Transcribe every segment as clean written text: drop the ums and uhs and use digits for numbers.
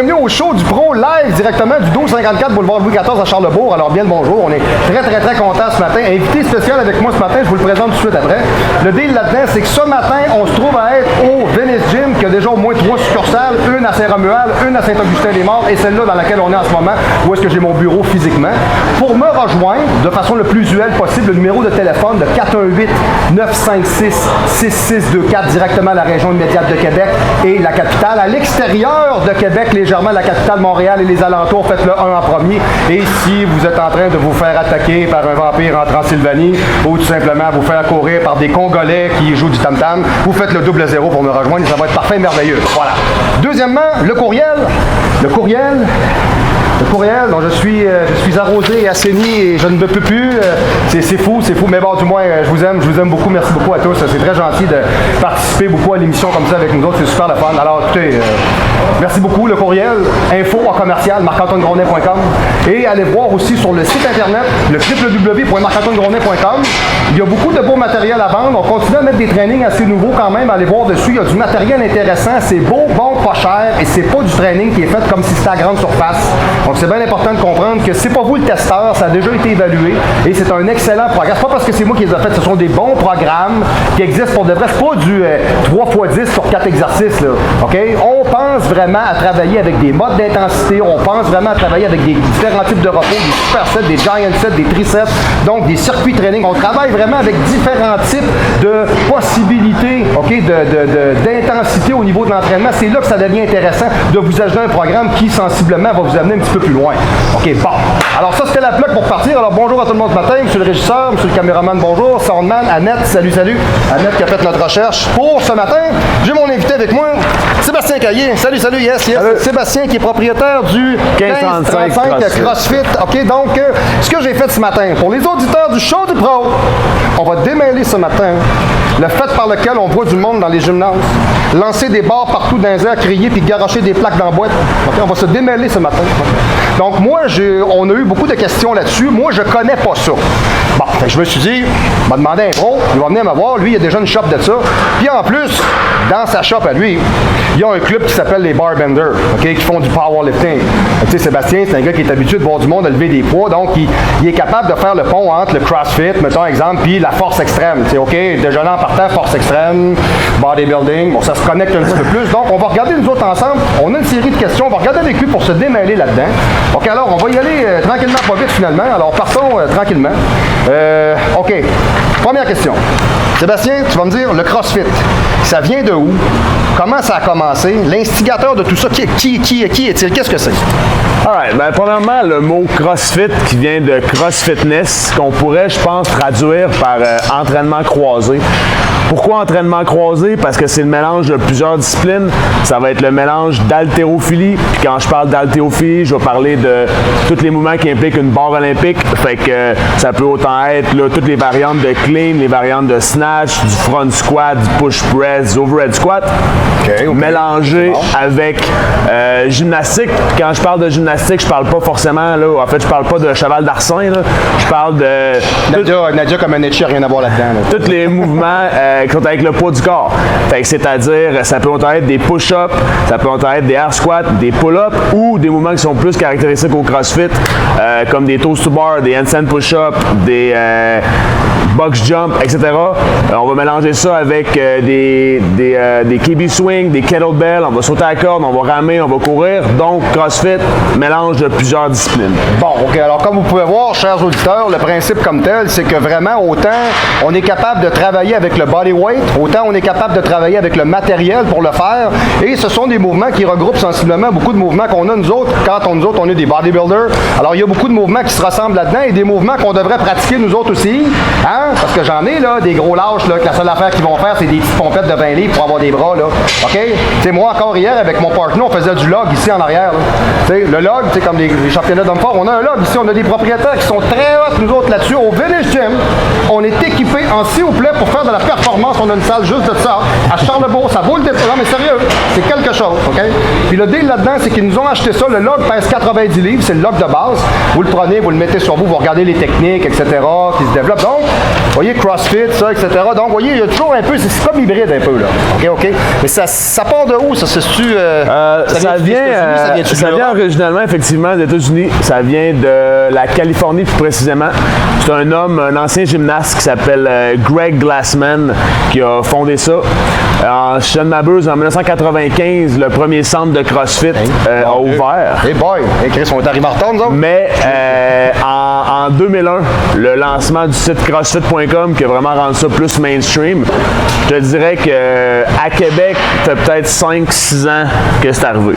bienvenue au show du Pro live directement du 1254 boulevard Louis XIV à Charlebourg. Alors bien le bonjour, on est très content ce matin. Invité spécial avec moi ce matin, je vous le présente tout de suite après. Le deal là-dedans, c'est que ce matin, on se trouve à être au Venice Gym, qui a déjà au moins 3 succursales, une à Saint-Romuald, une à Saint-Augustin-les-Morts et celle-là dans laquelle on est en ce moment, où est-ce que j'ai mon bureau physiquement. Pour me rejoindre de façon le plus usuelle possible, le numéro de téléphone de 418-956-6624 directement à la région immédiate de Québec et la capitale. À l'extérieur de Québec, légèrement la capitale Montréal et les alentours, faites-le un en premier. Et si vous êtes en train de vous faire attaquer par un vampire en Transylvanie ou tout simplement vous faire courir par des Congolais qui jouent du tam-tam, vous faites le double zéro pour me rejoindre et ça va être parfait et merveilleux. Voilà. Deuxièmement, le courriel. Le courriel, dont je suis arrosé et assaini et je ne me peux plus. C'est fou, mais bon, du moins, je vous aime beaucoup. Merci beaucoup à tous. C'est très gentil de participer beaucoup à l'émission comme ça avec nous autres. C'est super le fun. Alors, écoutez, merci beaucoup. Le courriel, info@marc-antoine-grondin.com et allez voir aussi sur le site internet, le www.marc-antoine-grondin.com. Il y a beaucoup de beau matériel à vendre. On continue à mettre des trainings assez nouveaux quand même. Allez voir dessus. Il y a du matériel intéressant. C'est beau, bon, pas cher et c'est pas du training qui est fait comme si c'était à grande surface. Donc, c'est bien important de comprendre que c'est pas vous le testeur, ça a déjà été évalué et c'est un excellent programme. C'est pas parce que c'est moi qui les ai fait, ce sont des bons programmes qui existent pour de vrai. C'est pas du 3x10 sur 4 exercices, là. OK? On pense vraiment à travailler avec des modes d'intensité, on pense vraiment à travailler avec des différents types de repos, des supersets, des giant sets, des triceps, donc des circuits training. On travaille vraiment avec différents types de possibilités, OK, d'intensité au niveau de l'entraînement. C'est là que ça devient intéressant de vous ajouter un programme qui, sensiblement, va vous amener un petit peu plus loin. OK, bon. Alors ça, c'était la plaque pour partir. Alors bonjour à tout le monde ce matin. Monsieur le régisseur, monsieur le caméraman, bonjour. Soundman, Annette, salut. Annette qui a fait notre recherche. Pour ce matin, j'ai mon invité avec moi, Sébastien Caillé. Salut, yes. Salut. Sébastien qui est propriétaire du 1535 CrossFit. OK, donc, ce que j'ai fait ce matin, pour les auditeurs du show du Pro, on va démêler ce matin le fait par lequel on voit du monde dans les gymnases, lancer des barres partout dans les airs, crier puis garocher des plaques dans la boîte. Okay, on va se démêler ce matin. Donc moi, on a eu beaucoup de questions là-dessus. Moi, je connais pas ça. Bon, je me suis dit, je vais demander à un pro, il va venir me voir. Lui, il a déjà une shop de ça. Puis en plus, dans sa shop à lui, il y a un club qui s'appelle les Barbenders, OK, qui font du powerlifting. Tu sais, Sébastien, c'est un gars qui est habitué de voir du monde lever des poids, donc il est capable de faire le pont entre le CrossFit, mettons exemple, puis la force extrême. Tu sais, OK, déjeuner en partant, force extrême, bodybuilding, bon, ça se connecte un petit peu plus. Donc, on va regarder nous autres ensemble. On a une série de questions. On va regarder avec lui pour se démêler là-dedans. OK, alors, on va y aller tranquillement, pas vite finalement. Alors, partons tranquillement. OK, première question. Sébastien, tu vas me dire, le CrossFit, ça vient de où? Comment ça a commencé? L'instigateur de tout ça, qui est-il? Qu'est-ce que c'est? Alright, ben premièrement, le mot CrossFit qui vient de CrossFitness, qu'on pourrait, je pense, traduire par entraînement croisé. Pourquoi entraînement croisé? Parce que c'est le mélange de plusieurs disciplines. Ça va être le mélange d'haltérophilie. Puis quand je parle d'haltérophilie, je vais parler de tous les mouvements qui impliquent une barre olympique. Fait que ça peut autant être là, toutes les variantes de clean, les variantes de snatch, du front squat, du push press, du overhead squat. Okay. Mélangé avec gymnastique. Quand je parle de gymnastique, je parle pas forcément, là, en fait, je parle pas de cheval d'arçon. Je parle de... Nadia comme un échi, rien à voir là-dedans. Là. Tous les mouvements qui sont avec le poids du corps. C'est-à-dire, ça peut être des push-ups, ça peut être des air squats, des pull-ups ou des mouvements qui sont plus caractéristiques au CrossFit, comme des toes to bar, des handstand push-ups, des box jump, etc. On va mélanger ça avec des KB swing, des kettlebell, on va sauter à la corde, on va ramer, on va courir. Donc, CrossFit, mélange de plusieurs disciplines. Bon, OK. Alors, comme vous pouvez voir, chers auditeurs, le principe comme tel, c'est que vraiment, autant on est capable de travailler avec le body weight, autant on est capable de travailler avec le matériel pour le faire. Et ce sont des mouvements qui regroupent sensiblement beaucoup de mouvements qu'on a nous autres quand on est des bodybuilders. Alors, il y a beaucoup de mouvements qui se ressemblent là-dedans et des mouvements qu'on devrait pratiquer nous autres aussi. Hein? Parce que j'en ai, là, des gros lâches, là, que la seule affaire qu'ils vont faire, c'est des petites pompettes de 20 livres pour avoir des bras, là. OK? Tu sais, moi, encore hier, avec mon partner, on faisait du log ici en arrière, là. Tu sais, le log, tu sais, comme les championnats d'hommes forts, on a un log ici, on a des propriétaires qui sont très hot, nous autres, là-dessus. Au Village Gym, on est équipés en s'il vous plaît pour faire de la performance. On a une salle juste de ça. À Charlebourg, ça vaut le détour. Non, mais sérieux, c'est quelque chose, OK? Puis le deal là-dedans, c'est qu'ils nous ont acheté ça. Le log pèse 90 livres, c'est le log de base. Vous le prenez, vous le mettez sur vous, vous regardez les techniques, etc., qui se développent. Donc, voyez, CrossFit, ça, etc. Donc, vous voyez, il y a toujours un peu, c'est comme hybride un peu, là. OK? Mais ça part de où, ça? C'est-tu... ça vient originalement, effectivement, des États-Unis. Ça vient de la Californie, plus précisément. C'est un homme, un ancien gymnaste qui s'appelle Greg Glassman, qui a fondé ça. Si je ne m'abuse, en 1995, le premier centre de CrossFit a ouvert. Hey boy! Hey Chris, on est arrivé en retard, nous autres? Mais en 2001, le lancement du site CrossFit.com qui a vraiment rendu ça plus mainstream, je te dirais qu'à Québec, ça fait peut-être 5-6 ans que c'est arrivé.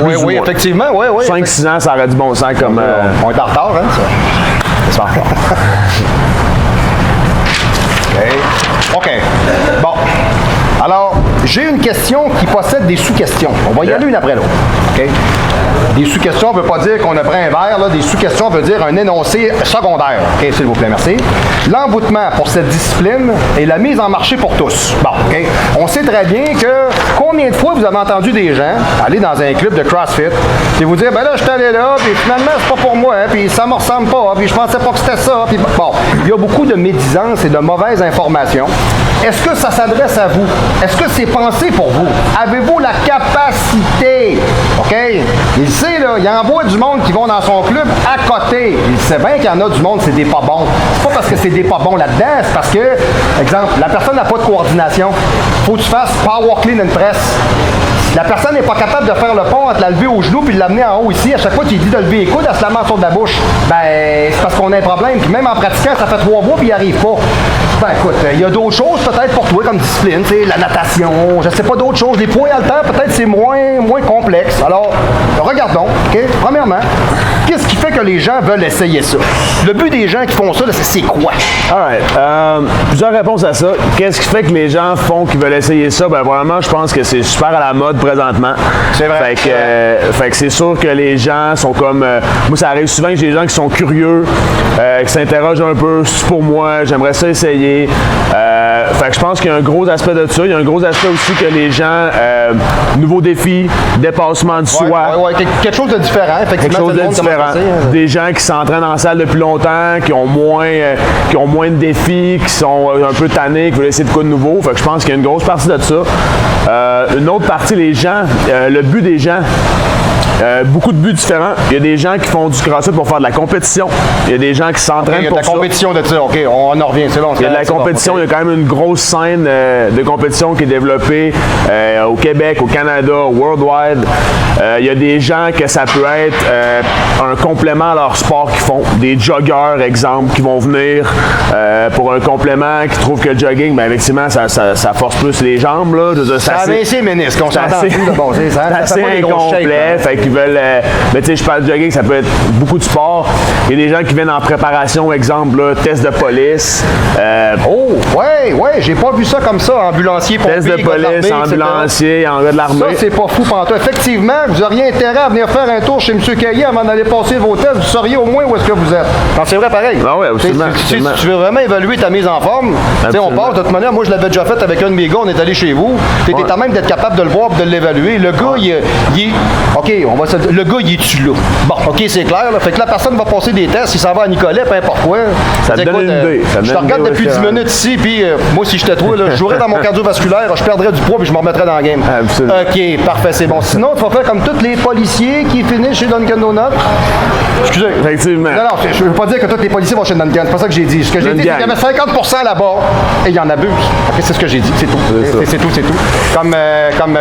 Oui, effectivement, oui. 5-6 ans, ça aurait du bon sens comme... On est en retard, hein, ça? C'est en retard. OK. Bon. Alors, j'ai une question qui possède des sous-questions. On va y aller une après l'autre. OK? Des sous-questions ne veut pas dire qu'on a pris un verre. Là. Des sous-questions veut dire un énoncé secondaire. OK, s'il vous plaît, merci. L'emboutement pour cette discipline et la mise en marché pour tous. Bon, OK? On sait très bien que combien de fois vous avez entendu des gens aller dans un club de CrossFit et vous dire, ben là, je suis allé là, puis finalement, c'est pas pour moi, hein, puis ça me ressemble pas, puis je pensais pas que c'était ça. Puis bon, il y a beaucoup de médisance et de mauvaises informations. Est-ce que ça s'adresse à vous? Est-ce que c'est pensé pour vous? Avez-vous la capacité? OK? Il sait, là, il envoie du monde qui vont dans son club à côté. Il sait bien qu'il y en a du monde, c'est des pas bons. C'est pas parce que c'est des pas bons là-dedans, c'est parce que, exemple, la personne n'a pas de coordination. Faut que tu fasses power clean and press. La personne n'est pas capable de faire le pont entre la lever au genou puis de l'amener en haut ici. À chaque fois qu'il dit de lever les coudes, elle se la met autour de la bouche. Ben, c'est parce qu'on a un problème. Puis même en pratiquant, ça fait 3 mois puis il n'y arrive pas. Ben, écoute, il y a d'autres choses peut-être pour toi comme discipline, tu sais, la natation, je sais pas d'autres choses. Les points haltères, peut-être c'est moins complexe. Alors, regardons, OK? Premièrement, qu'est-ce qui fait que les gens veulent essayer ça? Le but des gens qui font ça, c'est quoi? All right. Plusieurs réponses à ça. Qu'est-ce qui fait que les gens font qu'ils veulent essayer ça? Ben, vraiment, je pense que c'est super à la mode présentement. C'est vrai. Fait que c'est sûr que les gens sont comme... moi, ça arrive souvent que j'ai des gens qui sont curieux, qui s'interrogent un peu. C'est pour moi, j'aimerais ça essayer. Fait que je pense qu'il y a un gros aspect de ça. Il y a un gros aspect aussi que les gens... nouveaux défis, dépassement de soi. Ouais, quelque chose de différent, effectivement. Quelque chose de différent. Des gens qui s'entraînent en salle depuis longtemps, qui ont moins de défis, qui sont un peu tannés, qui veulent essayer de quoi de nouveau. Fait que je pense qu'il y a une grosse partie de ça. Une autre partie, les gens, le but des gens. Beaucoup de buts différents. Il y a des gens qui font du CrossFit pour faire de la compétition. Il y a des gens qui s'entraînent pour ça. Il y a de la compétition de ça. OK, on en revient. C'est long. Il y a de la compétition. Il y a quand même une grosse scène de compétition qui est développée au Québec, au Canada, worldwide. Il y a des gens que ça peut être un complément à leur sport qu'ils font. Des joggeurs, exemple, qui vont venir pour un complément, qui trouvent que le jogging, bien, effectivement, ça force plus les jambes. Là. Ça a baissé les ménisques. On s'entend plus de bon. C'est assez incomplet. Fait qu'ils veulent... mais tu sais, je parle de jogging, ça peut être beaucoup de sport. Il y a des gens qui viennent en préparation, exemple, là, test de police. Ouais, j'ai pas vu ça comme ça, ambulancier, pompier, test de police, ambulancier, en gars de l'armée. Ça, c'est pas fou pantoute. Effectivement, vous auriez intérêt à venir faire un tour chez M. Caillé avant d'aller passer vos tests. Vous sauriez au moins où est-ce que vous êtes. Non, c'est vrai pareil. Ah ouais, absolument. Si tu veux vraiment évaluer ta mise en forme, on part de toute manière. Moi, je l'avais déjà fait avec un de mes gars. On est allé chez vous. T'étais quand même d'être capable de le voir et de l'évaluer. Le gars, il est... OK, le gars, il est-tu là? Bon, OK, c'est clair. Là. Fait que la personne va passer des tests. Il s'en va à Nicolet, peu importe quoi. Ça te donne une idée. Je te regarde depuis 10 minutes ici, puis moi, si j'étais toi, là, je jouerais dans mon cardiovasculaire, je perdrais du poids, puis je me remettrais dans le game. Absolument. OK, parfait, c'est bon. Sinon, tu vas faire comme tous les policiers qui finissent chez Dunkin' Donuts. Excusez. Effectivement. Non, je veux pas dire que tous les policiers vont chez Dunkin'. C'est pas ça que j'ai dit. Ce que j'ai dit, c'est qu'il y avait 50% là-bas et il y en abuse. OK, c'est ce que j'ai dit. C'est tout. C'est tout. Comme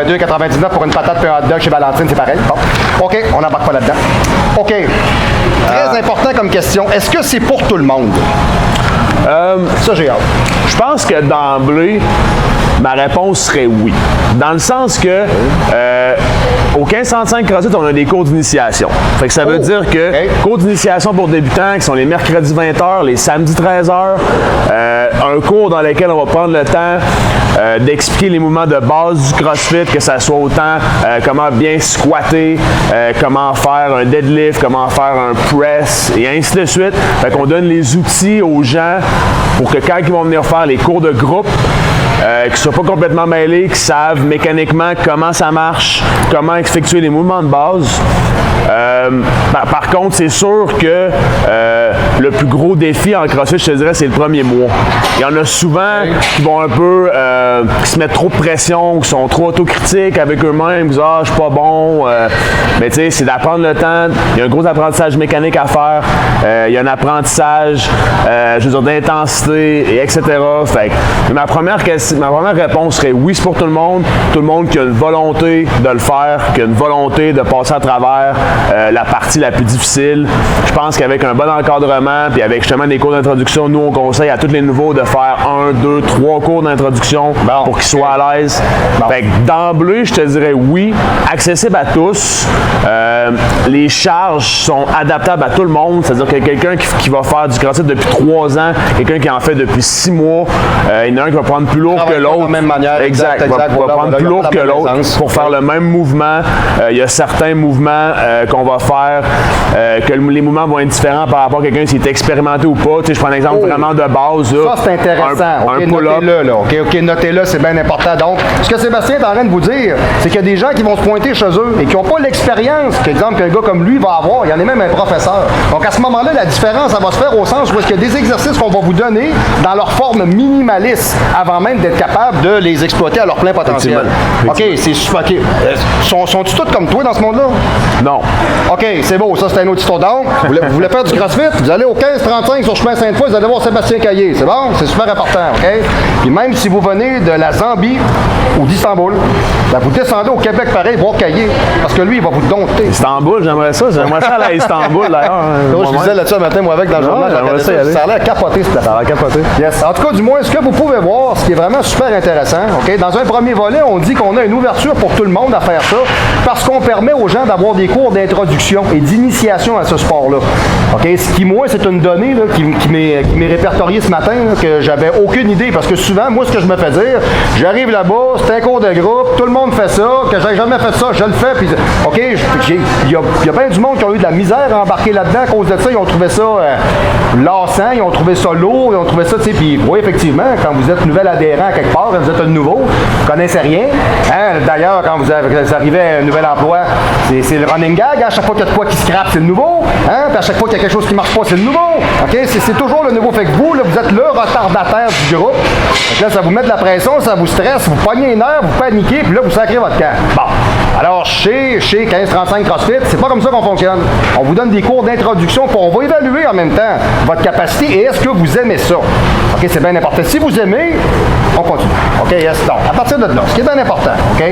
2,99 pour une patate et un hot dog chez Valentine, c'est pareil. Bon. OK, on n'embarque pas là-dedans. OK. Très important comme question. Est-ce que c'est pour tout le monde? Ça, j'ai hâte. Je pense que d'emblée, ma réponse serait oui. Dans le sens que au 1565 CrossFit, on a des cours d'initiation. Fait que ça veut dire que cours d'initiation pour débutants qui sont les mercredis 20h, les samedis 13h, un cours dans lequel on va prendre le temps d'expliquer les mouvements de base du CrossFit, que ça soit autant comment bien squatter, comment faire un deadlift, comment faire un press et ainsi de suite. Fait qu'on donne les outils aux gens pour que quand ils vont venir faire les cours de groupe, qui ne soient pas complètement mêlés, qui savent mécaniquement comment ça marche, comment effectuer les mouvements de base. Par contre, c'est sûr que le plus gros défi en CrossFit, je te dirais, c'est le premier mois. Il y en a souvent qui vont un peu, qui se mettent trop de pression, qui sont trop autocritiques avec eux-mêmes, qui disent « Ah, je suis pas bon ». Mais tu sais, c'est d'apprendre le temps. Il y a un gros apprentissage mécanique à faire. Il y a un apprentissage, je veux dire, d'intensité, et etc. Fait que ma première réponse serait oui, c'est pour tout le monde qui a une volonté de le faire, qui a une volonté de passer à travers la partie la plus difficile. Je pense qu'avec un bon encadrement, puis avec justement des cours d'introduction, nous on conseille à tous les nouveaux de faire 1, 2, 3 cours d'introduction pour qu'ils soient à l'aise. Fait que d'emblée, je te dirais oui, accessible à tous. Les charges sont adaptables à tout le monde, c'est-à-dire que quelqu'un qui va faire du CrossFit depuis 3 ans, quelqu'un qui en fait depuis 6 mois, il y en a un qui va prendre plus lourd que l'autre. De la même manière. Exact. Va prendre plus lourd que l'autre pour faire le même mouvement. Il y a certains mouvements qu'on va faire que les mouvements vont être différents par rapport à quelqu'un qui est expérimenté ou pas. Tu sais, je prends un exemple vraiment de base. Ça, c'est intéressant. Un pull-up. Notez-le, là. OK, notez-le, c'est bien important. Donc, ce que Sébastien est en train de vous dire, c'est qu'il y a des gens qui vont se pointer chez eux et qui n'ont pas l'expérience, par exemple, qu'un gars comme lui va avoir. Il y en a même un professeur. Donc, à ce moment-là, la différence, ça va se faire au sens où est-ce qu'il y a des exercices qu'on va vous donner dans leur forme minimaliste avant même d'être capable de les exploiter à leur plein potentiel. OK, c'est super. OK. Sont-ils tous comme toi dans ce monde-là? Non. OK, c'est beau. Ça, c'est un autre histoire. Donc, vous voulez faire du CrossFit? Vous allez au 15-35 sur chemin Sainte-Foy, vous allez voir Sébastien Caillé. C'est bon? C'est super important. OK? Puis même si vous venez de la Zambie ou d'Istanbul, ben vous descendez au Québec pareil, voir Caillé. Parce que lui, il va vous dompter. Istanbul, j'aimerais ça. J'aimerais ça aller à Istanbul, d'ailleurs. Je disais là-dessus un matin, moi, avec dans le journal. Ça a l'air capoté, ce place. Ça a l'air capoté. Yes. En tout cas, du moins, ce que vous pouvez voir, ce qui est vraiment super intéressant, OK? Dans un premier volet, on dit qu'on a une ouverture pour tout le monde à faire ça parce qu'on permet aux gens d'avoir des cours d'introduction et d'initiation à ce sport-là. OK? Ce qui, moi, c'est une donnée là, qui m'est répertoriée ce matin, là, que j'avais aucune idée parce que souvent, moi, ce que je me fais dire, j'arrive là-bas, c'est un cours de groupe, tout le monde fait ça, que j'ai jamais fait ça, je le fais, puis OK, il y a bien du monde qui ont eu de la misère à embarquer là-dedans à cause de ça, ils ont trouvé ça lassant, ils ont trouvé ça lourd, ils ont trouvé ça, tu sais, puis oui, effectivement, quand vous êtes nouvel adhérent à quelque part, quand vous êtes un nouveau, vous connaissez rien, hein? D'ailleurs, quand vous arrivez à un nouvel emploi, c'est le running gag, à chaque fois qu'il y a de quoi qui scrape, c'est le nouveau, hein? Puis à chaque fois qu'il y a quelque chose qui marche pas, c'est le nouveau, OK? C'est toujours le nouveau, fait que vous, là, vous êtes le retardataire du groupe, donc là, ça vous met de la pression, ça vous stresse, vous pognez les nerfs, vous paniquez, puis là, vous sacrez votre camp. Bon, alors chez 1535 CrossFit, c'est pas comme ça qu'on fonctionne. On vous donne des cours d'introduction, puis on va évaluer en même temps votre capacité et est-ce que vous aimez ça. OK, c'est bien important. Si vous aimez, on continue. OK, yes, donc, à partir de là, ce qui est bien important, OK?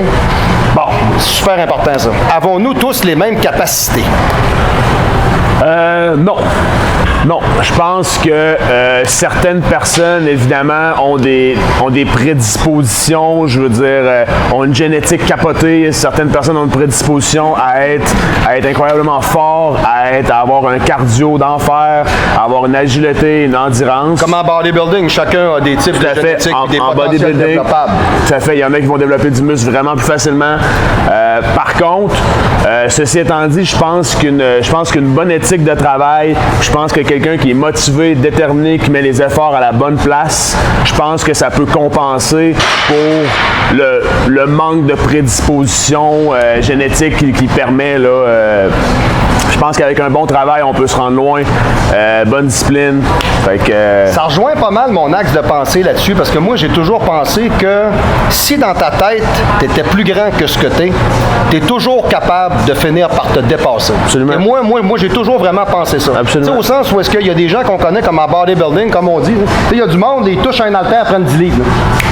Bon, super important ça. Avons-nous tous les mêmes capacités? Non. Non, je pense que certaines personnes, évidemment, ont des prédispositions, je veux dire, ont une génétique capotée. Certaines personnes ont une prédisposition à être incroyablement fort, à avoir un cardio d'enfer, à avoir une agilité, une endurance. Comme en bodybuilding, chacun a des types de génétiques, des potentiels développables. Tout à fait, il y en a qui vont développer du muscle vraiment plus facilement. Par contre, ceci étant dit, je pense qu'une bonne éthique de travail, je pense que quelqu'un qui est motivé, déterminé, qui met les efforts à la bonne place, je pense que ça peut compenser pour le manque de prédisposition génétique qui permet là. Je pense qu'avec un bon travail, on peut se rendre loin. Bonne discipline. Fait que, ça rejoint pas mal mon axe de pensée là-dessus, parce que moi, j'ai toujours pensé que si dans ta tête, tu étais plus grand que ce que tu es toujours capable de finir par te dépasser. Absolument. Et moi j'ai toujours vraiment pensé ça. Absolument. Au sens où est-ce qu'il y a des gens qu'on connaît comme en bodybuilding, comme on dit. Il y a du monde, ils touchent un haltère, prennent 10 livres. Là.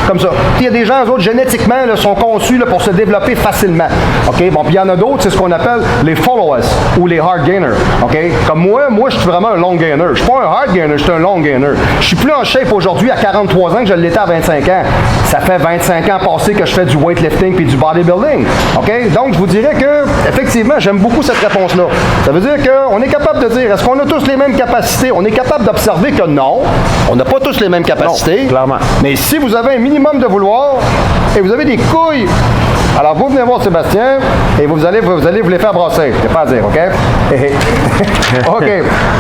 Comme ça. Il y a des gens, eux autres, génétiquement, là, sont conçus là, pour se développer facilement. OK? Bon, puis il y en a d'autres, c'est ce qu'on appelle les followers ou les hard gainers. OK? Comme moi, je suis vraiment un long gainer. Je suis pas un hard gainer, je suis un long gainer. Je suis plus en shape aujourd'hui à 43 ans que je l'étais à 25 ans. Ça fait 25 ans passés que je fais du weightlifting puis du bodybuilding. OK? Donc, je vous dirais que, effectivement, j'aime beaucoup cette réponse-là. Ça veut dire qu'on est capable de dire, est-ce qu'on a tous les mêmes capacités? On est capable d'observer que non, on n'a pas tous les mêmes capacités. Non, clairement. Mais si vous avez un minimum de vouloir et vous avez des couilles Alors, vous venez voir Sébastien et vous allez vous les faire brasser. Il n'y a pas à dire, OK? OK.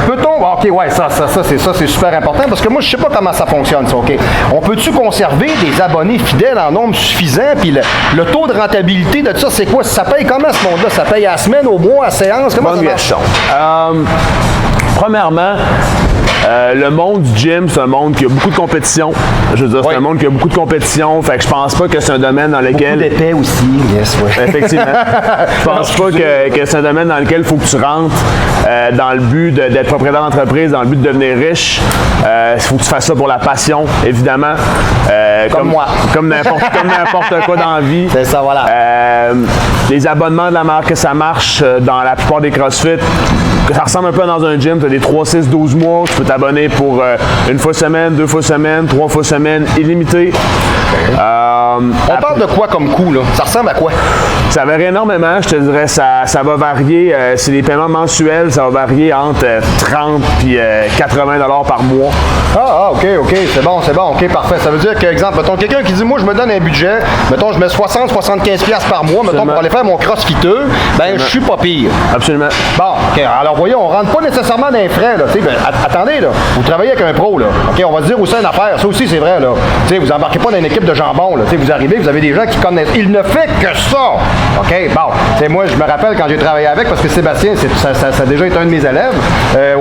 Peut-on... OK, ouais, ça c'est super important parce que moi, je sais pas comment ça fonctionne, ça, OK? On peut-tu conserver des abonnés fidèles en nombre suffisant? Puis le taux de rentabilité de ça, c'est quoi? Ça paye comment, ce monde-là? Ça paye à la semaine, au mois, à la séance? Comment ça marche? Premièrement, le monde du gym, c'est un monde qui a beaucoup de compétition. Je veux dire, c'est un monde qui a beaucoup de compétition. Fait que je pense pas que c'est un domaine dans lequel... Beaucoup d'épais aussi, yes, ouais. Effectivement. Je pense pas que c'est un domaine dans lequel il faut que tu rentres dans le but d'être propriétaire d'entreprise, dans le but de devenir riche. Il faut que tu fasses ça pour la passion, évidemment. Comme moi. Comme n'importe quoi dans la vie. C'est ça, voilà. Les abonnements de la marque, que ça marche dans la plupart des CrossFit. Ça ressemble un peu dans un gym, tu as des 3, 6, 12 mois, tu peux t'abonner pour une fois semaine, 2 fois semaine, 3 fois semaine, illimité. On parle de quoi comme coût, là? Ça ressemble à quoi? Ça varie énormément, je te dirais, ça va varier. C'est des paiements mensuels, ça va varier entre 30 et 80 $ par mois. OK, c'est bon, OK, parfait. Ça veut dire que, exemple, mettons, quelqu'un qui dit, moi, je me donne un budget, mettons, je mets 60-75$ par mois, mettons, pour aller faire mon crossfiteux, ben, je suis pas pire. Absolument. Bon, OK, alors, voyons, on rentre pas nécessairement dans les frais, là, tu sais, ben, attendez, là, vous travaillez avec un pro, là, OK, on va se dire aussi une affaire, ça aussi, c'est vrai, là, tu sais, vous embarquez pas dans une équipe de jambon, là, tu sais, vous arrivez, vous avez des gens qui connaissent, il ne fait que ça, OK, bon, tu sais, moi, je me rappelle quand j'ai travaillé avec, parce que Sébastien, ça a déjà été un de mes élèves,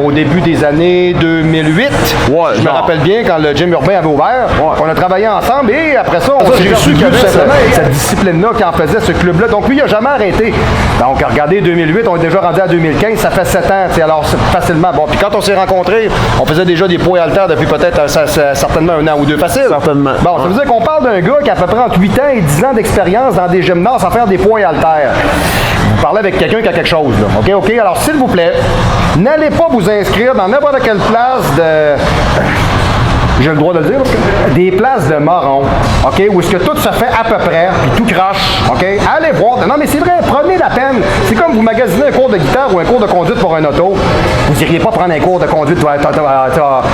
au début des années 2008, je me rappelle bien quand le gym urbain avait ouvert, on a travaillé ensemble, et après ça, on s'est su qu'il y avait cette discipline-là qui en faisait, ce club-là, donc lui, il n'a jamais arrêté, donc regardez, 2008, on est déjà rendu à 2015, ça fait 7 ans, alors facilement. Bon, puis quand on s'est rencontrés, on faisait déjà des poids haltères depuis peut-être certainement 1 an ou 2 facile. Certainement. Bon, ça veut dire qu'on parle d'un gars qui a à peu près entre 8 ans et 10 ans d'expérience dans des gymnases à faire des poids haltères. Vous parlez avec quelqu'un qui a quelque chose, là. OK? Alors, s'il vous plaît, n'allez pas vous inscrire dans n'importe quelle place de... J'ai le droit de le dire, parce que des places de marron, OK, où est-ce que tout se fait à peu près, puis tout croche, OK? Allez voir. Non, mais c'est vrai, prenez la peine. C'est comme vous magasinez un cours de guitare ou un cours de conduite pour un auto. Vous n'iriez pas prendre un cours de conduite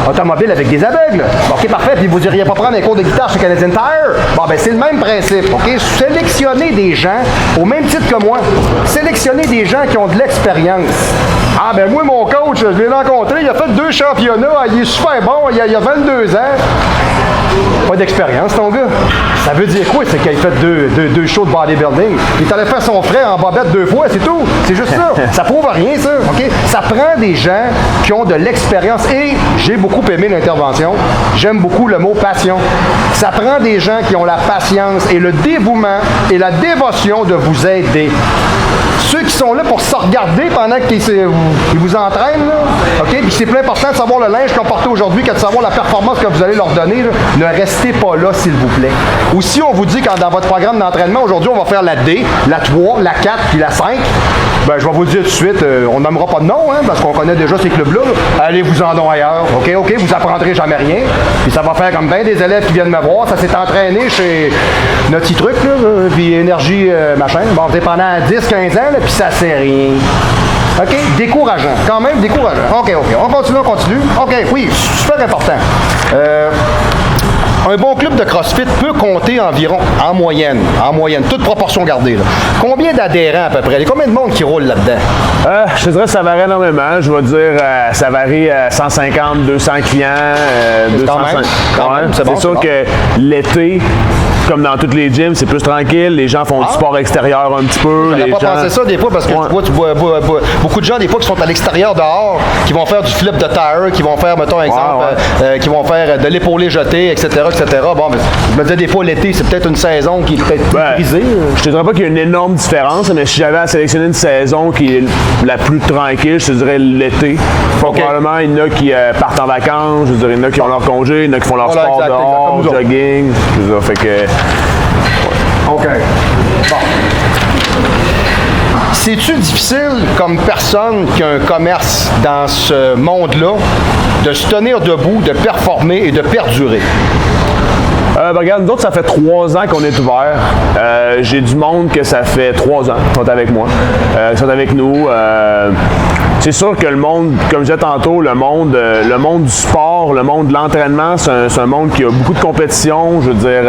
automobile avec des aveugles. OK, parfait. Puis vous n'iriez pas prendre un cours de guitare chez Canadian Tire. Bon, ben c'est le même principe, OK? Sélectionnez des gens, au même titre que moi, sélectionnez des gens qui ont de l'expérience. Ah, ben moi, mon coach, je l'ai rencontré, il a fait 2 championnats, il est super bon, il a 22 ans. Pas d'expérience, ton gars. Ça veut dire quoi? C'est qu'il a fait deux shows de bodybuilding. Il est allé faire son frère en bobette 2 fois, c'est tout. C'est juste ça. Ça prouve rien, ça. OK? Ça prend des gens qui ont de l'expérience. Et j'ai beaucoup aimé l'intervention. J'aime beaucoup le mot passion. Ça prend des gens qui ont la patience et le dévouement et la dévotion de vous aider. Ceux qui sont là pour se regarder pendant qu'ils vous entraînent, là, OK? Puis c'est plus important de savoir le linge qu'on porte aujourd'hui que de savoir la performance que vous allez leur donner. Là. Ne restez pas là, s'il vous plaît. Ou si on vous dit quand dans votre programme d'entraînement, aujourd'hui, on va faire la D, la 3, la 4 puis la 5, ben je vais vous le dire tout de suite, on nommera pas de nom, hein, parce qu'on connaît déjà ces clubs-là. Là. Allez-vous-en ailleurs, OK? Vous apprendrez jamais rien. Puis ça va faire comme bien des élèves qui viennent me voir. Ça s'est entraîné chez notre petit truc, là, puis énergie, machin. Bon, c'est pendant 10-15 ans, là, puis ça sert rien. OK? Décourageant. Quand même, décourageant. OK. On continue. OK, oui, super important. Un bon club de CrossFit peut compter environ, en moyenne, toute proportion gardée, là. Combien d'adhérents à peu près? Combien de monde qui roule là-dedans? Je te dirais que ça varie énormément. Je vais dire, ça varie 150, 200 clients. 250. C'est sûr que l'été, comme dans tous les gyms, c'est plus tranquille. Les gens font du sport extérieur un petit peu. Je n'avais pas pensé ça des fois parce que tu vois beaucoup de gens des fois qui sont à l'extérieur dehors, qui vont faire du flip de tire, qui vont faire, mettons, exemple, qui vont faire de l'épaulé jeté, etc. Bon, mais je me disais des fois l'été, c'est peut-être une saison qui est peut-être plus brisée. Je te dirais pas qu'il y a une énorme différence, mais si j'avais à sélectionner une saison qui est la plus tranquille, je te dirais l'été. Probablement, il y en a qui partent en vacances, je veux dire, il y en a qui ont leur congé, il y en a qui font leur sport dehors, jogging. Fait que... OK. Bon. C'est-tu difficile, comme personne qui a un commerce dans ce monde-là, de se tenir debout, de performer et de perdurer? Regarde, nous autres, ça fait 3 ans qu'on est ouvert. J'ai du monde que ça fait 3 ans qui sont avec moi, qui sont avec nous. c'est sûr que le monde, comme je disais tantôt, le monde du sport, le monde de l'entraînement, c'est un monde qui a beaucoup de compétition. Je veux dire,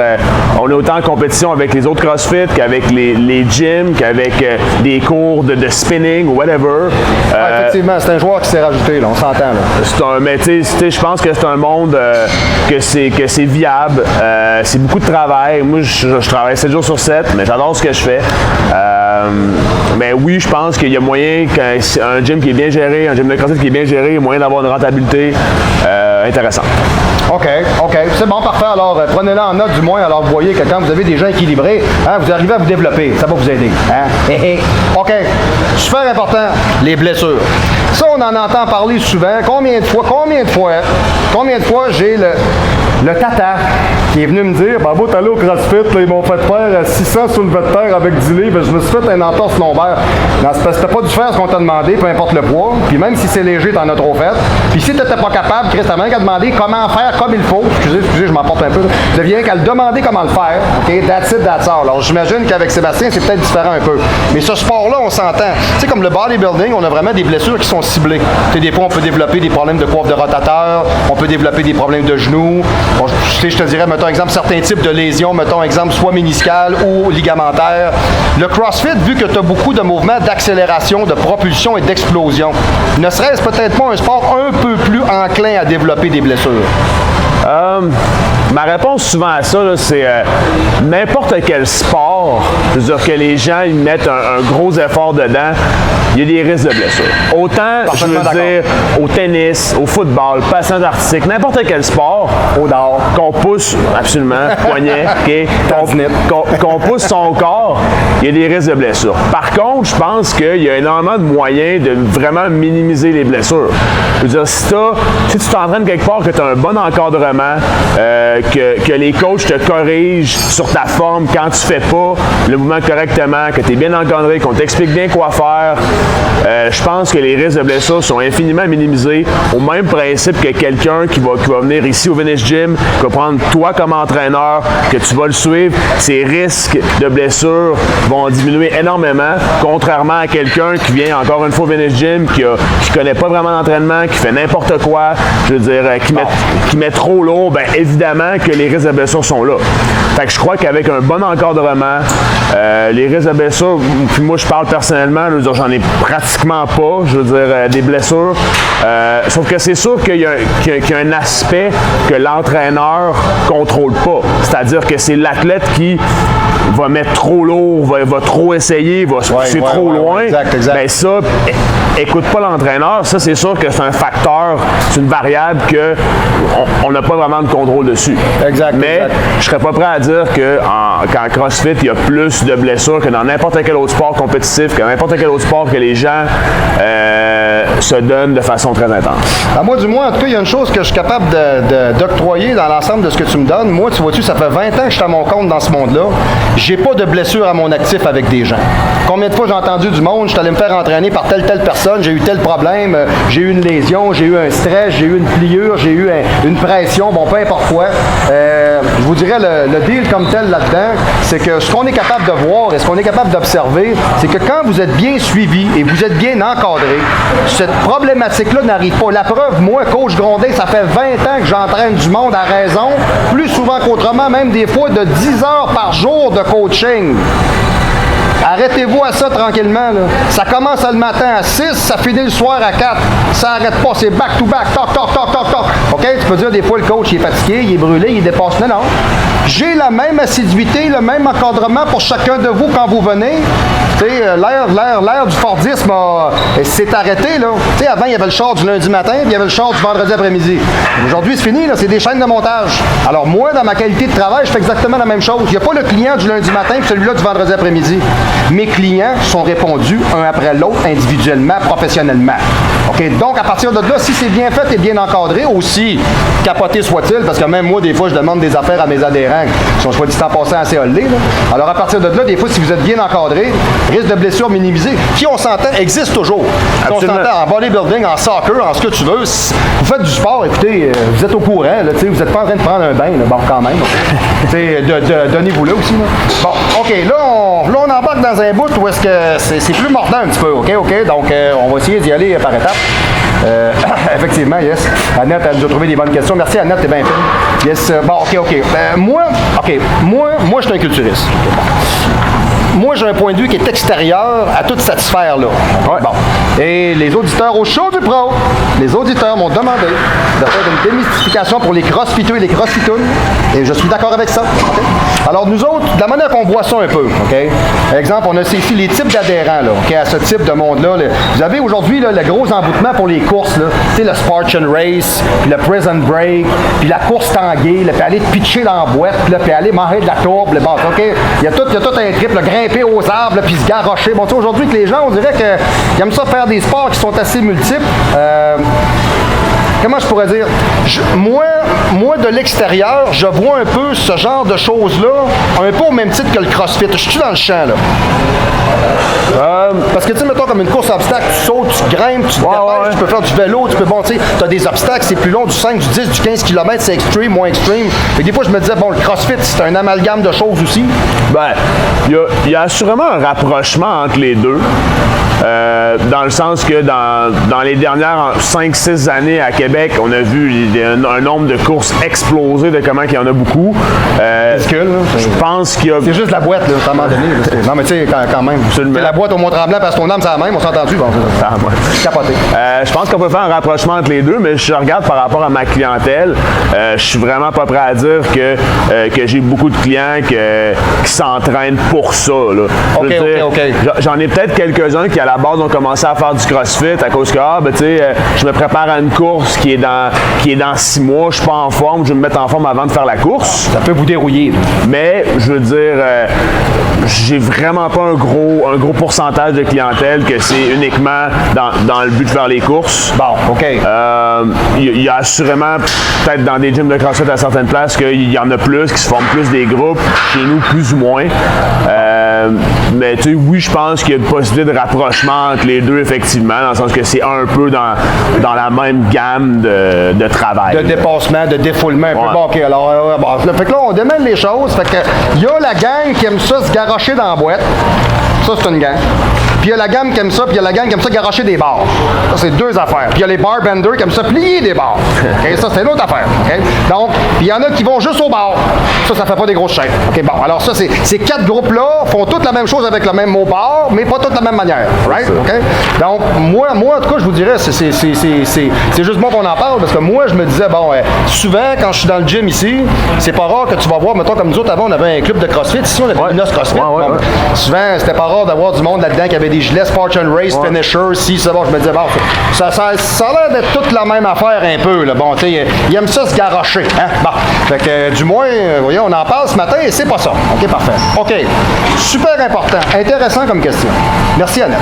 on est autant en compétition avec les autres CrossFit qu'avec les gyms, qu'avec des cours de spinning ou whatever. Effectivement, c'est un joueur qui s'est rajouté, là, on s'entend. Là. Mais tu sais, je pense que c'est un monde que c'est viable. C'est beaucoup de travail. Moi, je travaille 7 jours sur 7, mais j'adore ce que je fais. Mais oui, je pense qu'il y a moyen qu'un gym qui est bien géré, un gym de CrossFit qui est bien géré, il y a moyen d'avoir une rentabilité intéressante. OK. C'est bon, parfait. Alors, prenez-le en note du moins. Alors, vous voyez que quand vous avez des gens équilibrés, vous arrivez à vous développer. Ça va vous aider. OK. Super important, les blessures. Ça, on en entend parler souvent. Combien de fois j'ai le tata qui est venu me dire, ben, beau, t'es allé au CrossFit, là, ils m'ont fait faire 600 soulevé de terre avec 10 livres, je me suis fait un entorse lombaire. Non, c'est parce que t'as pas dû faire ce qu'on t'a demandé, peu importe le poids, puis même si c'est léger, t'en as trop fait. Puis si t'étais pas capable, Chris, t'as même qu'à demander comment faire comme il faut. Excusez, je m'emporte un peu. Tu deviens qu'à le demander comment le faire. OK, that's it, that's all. Alors, j'imagine qu'avec Sébastien, c'est peut-être différent un peu. Mais ce sport-là, on s'entend. Tu sais, comme le bodybuilding, on a vraiment des blessures qui sont ciblées. Tu sais, des fois, on peut développer des problèmes de coiffe de rotateur, on peut développer des problèmes de genoux. Bon, je te dirais, mettons exemple, certains types de lésions, mettons exemple, soit méniscales ou ligamentaires. Le CrossFit, vu que tu as beaucoup de mouvements d'accélération, de propulsion et d'explosion, ne serait-ce peut-être pas un sport un peu plus enclin à développer des blessures? Ma réponse souvent à ça, là, c'est n'importe quel sport, c'est-à-dire que les gens ils mettent un gros effort dedans, il y a des risques de blessure. Autant, je veux dire, au tennis, au football, patinage artistique, n'importe quel sport, au dehors, qu'on pousse, absolument, poignet, qu'on pousse son corps, il y a des risques de blessure. Par contre, je pense qu'il y a énormément de moyens de vraiment minimiser les blessures. Je veux dire, si tu t'entraînes quelque part, que tu as un bon encadrement, que les coachs te corrigent sur ta forme quand tu fais pas le mouvement correctement, que tu es bien encadré, qu'on t'explique bien quoi faire, je pense que les risques de blessure sont infiniment minimisés, au même principe que quelqu'un qui va venir ici au Venice Gym, qui va prendre toi comme entraîneur, que tu vas le suivre, ses risques de blessure vont diminuer énormément, contrairement à quelqu'un qui vient encore une fois au Venice Gym, qui connaît pas vraiment d'entraînement, qui fait n'importe quoi, je veux dire, qui met trop lourd, bien évidemment que les risques de blessure sont là. Fait que je crois qu'avec un bon encadrement, les risques de blessure, puis moi je parle personnellement, je veux dire, j'en ai pratiquement pas, je veux dire, des blessures. Sauf que c'est sûr qu'il y a un aspect que l'entraîneur contrôle pas. C'est-à-dire que c'est l'athlète qui va mettre trop lourd, va trop essayer, va se pousser trop loin. Exact. Ben ça, écoute pas l'entraîneur. Ça, c'est sûr que c'est un facteur, c'est une variable qu'on n'a pas vraiment de contrôle dessus. Mais je serais pas prêt à dire qu'en CrossFit, il y a plus de blessures que dans n'importe quel autre sport compétitif, que n'importe quel autre sport que les gens se donnent de façon très intense. À moi, du moins, en tout cas, il y a une chose que je suis capable d'octroyer dans l'ensemble de ce que tu me donnes. Moi, tu vois-tu, ça fait 20 ans que je suis à mon compte dans ce monde-là. J'ai pas de blessure à mon actif avec des gens. Combien de fois j'ai entendu du monde, je suis allé me faire entraîner par telle personne, j'ai eu tel problème, j'ai eu une lésion, j'ai eu un stress, j'ai eu une pliure, j'ai eu une pression, bon, peu importe quoi. Je vous dirais, le deal comme tel là-dedans, c'est que ce qu'on est capable de voir et ce qu'on est capable d'observer, c'est que quand vous êtes bien suivi et vous êtes bien encadré, cette problématique-là n'arrive pas. La preuve, moi, coach Grondin, ça fait 20 ans que j'entraîne du monde à raison, plus souvent qu'autrement, même des fois de 10 heures par jour de coaching. Arrêtez-vous à ça tranquillement. Là. Ça commence le matin à 6, ça finit le soir à 4. Ça n'arrête pas, c'est back-to-back, toc. OK? Tu peux dire des fois le coach il est fatigué, il est brûlé, il dépasse. Non. J'ai la même assiduité, le même encadrement pour chacun de vous quand vous venez. L'ère du Fordisme s'est arrêtée. Là. Avant, il y avait le char du lundi matin, puis il y avait le char du vendredi après-midi. Aujourd'hui, c'est fini, là, c'est des chaînes de montage. Alors moi, dans ma qualité de travail, je fais exactement la même chose. Il n'y a pas le client du lundi matin et celui-là du vendredi après-midi. Mes clients sont répondus un après l'autre, individuellement, professionnellement. OK? Donc, à partir de là, si c'est bien fait et bien encadré, aussi capoté soit-il, parce que même moi, des fois, je demande des affaires à mes adhérents qui sont soit dit en passant assez hollés. Alors, à partir de là, des fois, si vous êtes bien encadré, risque de blessure minimisé, qui, on s'entend, existe toujours. On s'entend en bodybuilding, en soccer, en ce que tu veux. Si vous faites du sport, écoutez, vous êtes au courant, là, vous n'êtes pas en train de prendre un bain, là, bon, quand même. Donnez-vous là aussi. Là. Bon, OK, là, on embarque dans un bout où est-ce que c'est plus mordant un petit peu, OK? Donc, on va essayer d'y aller par étapes. Effectivement, yes. Annette, elle nous a trouvé des bonnes questions. Merci, Annette, t'es bien fine. Yes, bon, OK. Moi, je suis un culturiste. Moi, j'ai un point de vue qui est extérieur à toute cette sphère-là. Ouais. Bon. Et les auditeurs au show du pro, les auditeurs m'ont demandé de faire une démystification pour les crossfiteux et les crossfitounes. Et je suis d'accord avec ça. Okay? Alors, nous autres, de la manière qu'on voit ça un peu, OK? Par exemple, on a ici les types d'adhérents, là, OK, à ce type de monde-là. Vous avez aujourd'hui le gros emboutement pour les courses, là. Tu sais, le Spartan Race, puis le Prison Break, puis la course tanguée, puis aller te pitcher dans la boîte, puis aller manger de la tourbe, bon, OK? Il y a tout un trip, le grimper aux arbres, puis se garrocher. Bon, tu sais, aujourd'hui, que les gens, on dirait qu'ils aiment ça faire des sports qui sont assez multiples. Comment je pourrais dire? Moi, de l'extérieur, je vois un peu ce genre de choses-là, un peu au même titre que le CrossFit. Je suis dans le champ, là. Parce que, tu sais, mettons, comme une course à obstacles, tu sautes, tu grimpes, tu te dépêches, tu peux faire du vélo, tu peux, bon, tu sais, tu as des obstacles, c'est plus long, du 5, du 10, du 15 km, c'est extreme, moins extreme. Et des fois, je me disais, bon, le CrossFit, c'est un amalgame de choses aussi. Ben, il y a assurément un rapprochement entre les deux. Dans le sens que dans les dernières 5-6 années à Québec, on a vu un nombre de courses exploser de comment il y en a beaucoup. Je pense qu'il y a... C'est juste la boîte, là, à un moment donné. Non, mais tu sais, quand même. La boîte au Mont-Tremblant, parce que ton âme, c'est la même, on s'est entendu. Bon, capoté. Je pense qu'on peut faire un rapprochement entre les deux, mais je regarde par rapport à ma clientèle. Je suis vraiment pas prêt à dire que j'ai beaucoup de clients qui s'entraînent pour ça. Là. OK. J'en ai peut-être quelques-uns qui, à la base, ont commencé à faire du CrossFit à cause que, je me prépare à une course qui est dans 6 mois, je suis pas en forme, je vais me mettre en forme avant de faire la course. Ça peut vous dérouiller. Là. Mais, je veux dire, j'ai vraiment pas un gros pourcentage de clientèle que c'est uniquement dans le but de faire les courses. Bon, OK. Il y a assurément, peut-être dans des gyms de CrossFit à certaines places, qu'il y en a plus, qui se forment plus des groupes, chez nous, plus ou moins. Mais tu sais, oui, je pense qu'il y a une possibilité de rapprochement entre les deux, effectivement, dans le sens que c'est un peu dans la même gamme de travail. De dépassement, de défoulement un peu. Bon, OK, alors, fait que là, on démêle les choses. Fait que, il y a la gang qui aime ça se garrocher dans la boîte. Ça, c'est une gang. Puis il y a la gamme qui aime ça, puis il y a la gang qui aime ça garrocher des barres. Ça, c'est deux affaires. Puis il y a les barbenders qui aiment ça plier des barres. Okay? Ça, c'est une autre affaire. Okay? Donc, puis il y en a qui vont juste au bar. Ça fait pas des grosses chaînes. OK, bon. Alors ça, ces 4 groupes-là font toutes la même chose avec le même mot bar, mais pas toutes de la même manière. Right? Okay? Donc, moi, en tout cas, je vous dirais, c'est juste bon qu'on en parle, parce que moi, je me disais, bon, souvent, quand je suis dans le gym ici, c'est pas rare que tu vas voir, mettons, comme nous autres, avant, on avait un club de CrossFit. Ici, on avait une os CrossFit. Souvent, c'était pas rare d'avoir du monde là-dedans qui avait des gilets Spartan Race, Finisher, si, c'est bon, je me disais, bon, ça a l'air d'être toute la même affaire un peu, là. Bon, tu sais, ils aiment ça se garrocher, hein? Bon, fait que, du moins, vous voyez, on en parle ce matin et c'est pas ça. OK, parfait. OK, super important, intéressant comme question. Merci, Annette.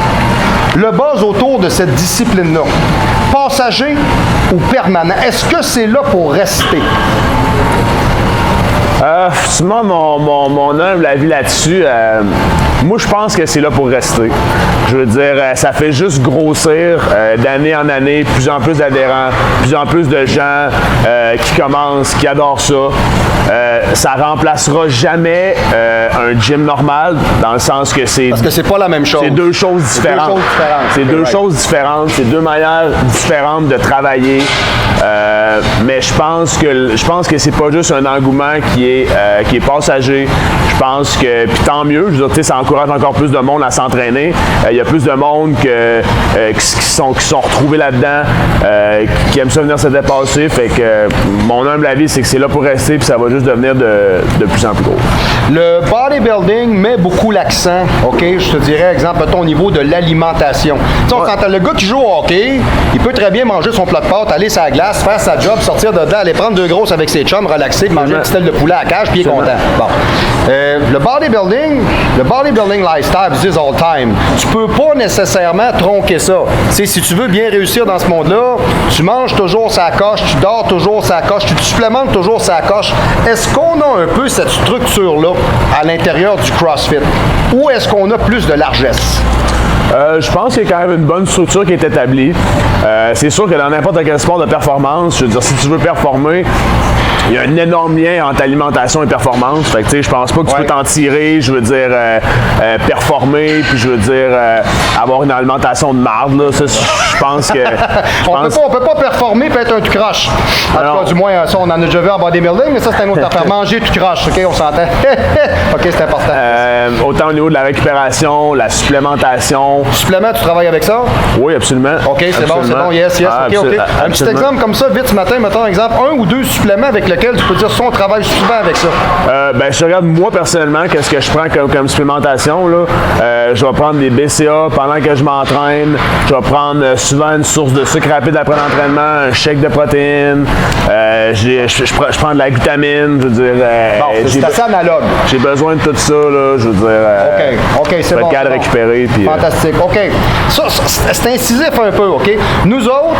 Le buzz autour de cette discipline-là, passager ou permanent, est-ce que c'est là pour rester? Souvent, mon humble avis là-dessus, moi, je pense que c'est là pour rester. Je veux dire, ça fait juste grossir d'année en année, plus en plus d'adhérents, plus en plus de gens qui commencent, qui adorent ça. Ça remplacera jamais un gym normal, dans le sens que c'est... Parce que c'est pas la même chose. C'est deux choses différentes. C'est deux choses différentes. C'est deux manières différentes de travailler. Mais je pense que c'est pas juste un engouement qui est passager. Je pense que, puis tant mieux, je veux dire, ça encourage encore plus de monde à s'entraîner. Il y a plus de monde qui sont retrouvés là-dedans, qui aiment ça venir se dépasser. Fait que mon humble avis, c'est que c'est là pour rester, puis ça va juste devenir de plus en plus gros. Le bodybuilding met beaucoup l'accent, OK, je te dirais, exemple, au niveau de l'alimentation. Tu sais, quand le gars qui joue au hockey, il peut très bien manger son plat de pâtes, aller sur la glace, faire sa job, sortir de dedans, aller prendre 2 grosses avec ses chums, relaxer, manger un petit style de poulet à la cage, puis il est content. Bon. Le bodybuilding lifestyle, this is all time. Tu peux pas nécessairement tronquer ça. T'sais, si tu veux bien réussir dans ce monde-là, tu manges toujours sa coche, tu dors toujours sa coche, tu te supplémentes toujours sa coche. Est-ce qu'on a un peu cette structure-là à l'intérieur du CrossFit? Ou est-ce qu'on a plus de largesse? Je pense qu'il y a quand même une bonne structure qui est établie. C'est sûr que dans n'importe quel sport de performance, je veux dire, si tu veux performer, il y a un énorme lien entre alimentation et performance. Fait que, tu sais, je pense pas que tu peux t'en tirer, je veux dire, performer, puis je veux dire, avoir une alimentation de marde, là. Ça, je pense que... On peut pas performer et être un tout croche. En tout cas, du moins, ça, on en a déjà vu en bodybuilding, mais ça, c'est une autre affaire. Manger tout croche, OK, on s'entend. OK, c'est important. Autant au niveau de la récupération, la supplémentation. Supplément, tu travailles avec ça? Oui, absolument. OK, c'est bon, yes. OK. Un petit exemple comme ça, vite ce matin, mettons exemple, 1 ou 2 suppléments avec lesquels tu peux dire ça, on travaille souvent avec ça. Ben, je regarde moi personnellement, qu'est-ce que je prends comme supplémentation, là. Je vais prendre des BCA pendant que je m'entraîne. Je vais prendre souvent une source de sucre rapide après l'entraînement, un shake de protéines. Je prends de la glutamine, je veux dire. C'est assez analogue. J'ai besoin de tout ça, là, je veux dire. OK, c'est bon. Le de récupérer. Puis, fantastique. OK. Ça, c'est incisif un peu, OK? Nous autres,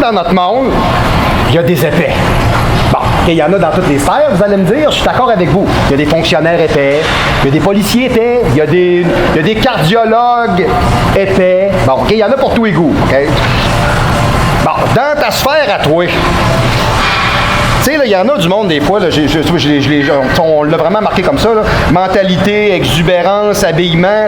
dans notre monde, il y a des épais. Bon, il y en a dans toutes les sphères, vous allez me dire, je suis d'accord avec vous. Il y a des fonctionnaires épais, il y a des policiers épais, il y a des cardiologues épais. Bon, OK, il y en a pour tous les goûts, OK? Bon, dans ta sphère à toi, tu sais, il y en a du monde, des fois, là, on l'a vraiment marqué comme ça, là. Mentalité, exubérance, habillement.